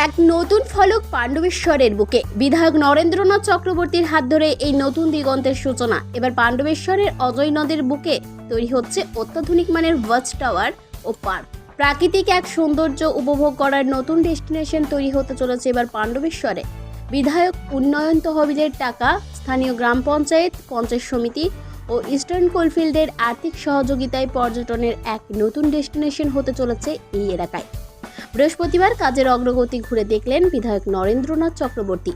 এক নতুন ফলক পাণ্ডবেশ্বরের বুকে বিধায়ক নরেন্দ্রনাথ চক্রবর্তীর হাত ধরে এই নতুন দিগন্তের সূচনা। এবার পাণ্ডবেশ্বরের অজয় নদের বুকে তৈরি হচ্ছে অত্যাধুনিক মানের ওয়াচ টাওয়ার ও পার্ক। প্রাকৃতিক এক সৌন্দর্য উপভোগ করার নতুন ডেস্টিনেশন তৈরি হতে চলেছে এবার পাণ্ডবেশ্বরে। বিধায়ক উন্নয়ন তহবিলের টাকা, স্থানীয় গ্রাম পঞ্চায়েত, পঞ্চায়েত সমিতি ও ইস্টার্ন কোলফিল্ডের আর্থিক সহযোগিতায় পর্যটনের এক নতুন ডেস্টিনেশন হতে চলেছে এই এলাকায়। বৃহস্পতিবার কাজের অগ্রগতি ঘুরে দেখলেন বিধায়ক নরেন্দ্রনাথ চক্রবর্তী।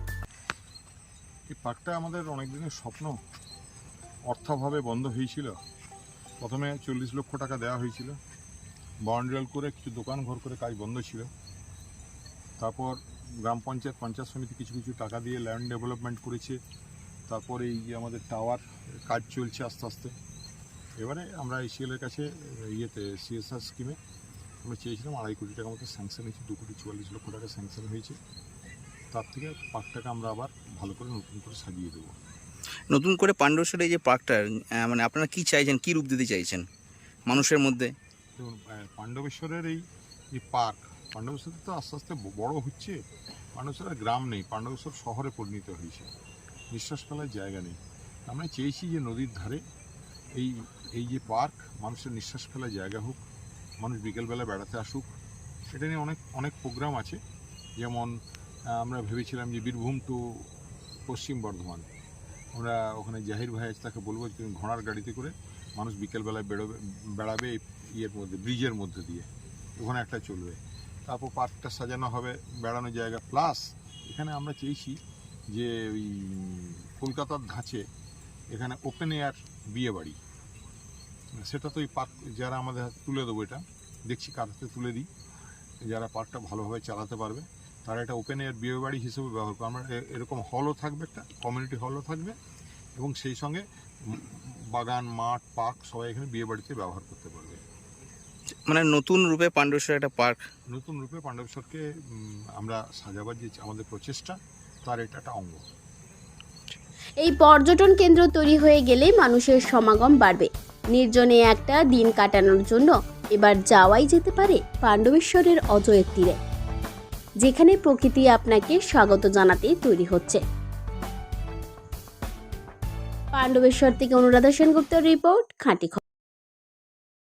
এই পার্কটা আমাদের অনেকদিনের স্বপ্ন, অর্থাভাবে বন্ধ হয়েছিল। প্রথমে 40 লক্ষ টাকা দেওয়া হয়েছিল, বাউন্ডারি করে কিছু দোকান ঘর করে কাজ বন্ধ ছিল। তারপর গ্রাম পঞ্চায়েত, পঞ্চায়েত সমিতি কিছু কিছু টাকা দিয়ে ল্যান্ড ডেভেলপমেন্ট করেছে। তারপর এই যে আমাদের টাওয়ার কাজ চলছে আস্তে আস্তে। এবারে আমরা এসিএলের কাছে সিএসআর স্কিমে আমরা চেয়েছিলাম 2.5 কোটি টাকা মতো স্যাংশন হয়েছে, 2,44 লক্ষ টাকা স্যাংশন হয়েছে। তার থেকে পার্কটাকে আমরা আবার ভালো করে নতুন করে সাজিয়ে দেবো। নতুন করে পাণ্ডবেশ্বরের এই যে পার্কটা, মানে আপনারা কি চাইছেন, কি রূপ দিতে চাইছেন মানুষের মধ্যে? দেখুন, পাণ্ডবেশ্বরের এই যে পার্ক, পাণ্ডবেশ্বর তো আস্তে আস্তে বড় হচ্ছে। পাণ্ডবেশ্বরের গ্রাম নেই, পাণ্ডবেশ্বর শহরে পরিণত হয়েছে, নিঃশ্বাস ফেলার জায়গা নেই। আমরা চেয়েছি যে নদীর ধারে এই যে পার্ক মানুষের নিঃশ্বাস ফেলার জায়গা হোক, মানুষ বিকেলবেলা বেড়াতে আসুক। এটা নিয়ে অনেক প্রোগ্রাম আছে। যেমন আমরা ভেবেছিলাম যে বীরভূম টু পশ্চিম বর্ধমান, আমরা ওখানে জাহির ভাই আছে, তাকে বলবো তুমি ঘোড়ার গাড়িতে করে মানুষ বিকেলবেলায় বেড়াবে ইয়ের মধ্যে, ব্রিজের মধ্যে দিয়ে, ওখানে একটা চলবে। তারপর পার্কটা সাজানো হবে, বেড়ানোর জায়গা। প্লাস এখানে আমরা চেয়েছি যে ওই কলকাতার ধাঁচে এখানে ওপেন এয়ার বিয়ে বাড়ি, সেটা তো এই পার্ক যারা আমাদের হাতে তুলে দেবো, এটা দেখছি কার হাতে তুলে দিই, যারা পার্কটা ভালোভাবে চালাতে পারবে তারা এটা ওপেন এয়ার বিয়ে বাড়ি হিসেবে ব্যবহার করবে। আমরা এরকম হলও থাকবে, একটা কমিউনিটি হলও থাকবে, এবং সেই সঙ্গে বাগান, মাঠ, পার্ক সবাই এখানে বিয়ে বাড়িতে ব্যবহার করতে পারবে। মানে নতুন রূপে পাণ্ডবেশ্বর একটা পার্ক, নতুন রূপে পাণ্ডবেশ্বরকে আমরা সাজাবার যে আমাদের প্রচেষ্টা, তার এটা একটা অঙ্গ। এই পর্যটন কেন্দ্র তৈরি হয়ে গেলে মানুষের সমাগম বাড়বে। নির্জনে একটা দিন কাটানোর জন্য এবার যাওয়াই যেতে পারে পাণ্ডবেশ্বরের অজয়ের তীরে, যেখানে প্রকৃতি আপনাকে স্বাগত জানাতে তৈরি হচ্ছে। পাণ্ডবেশ্বর থেকে অনুরাধা সেনগুপ্তের রিপোর্ট, খাঁটি খবর।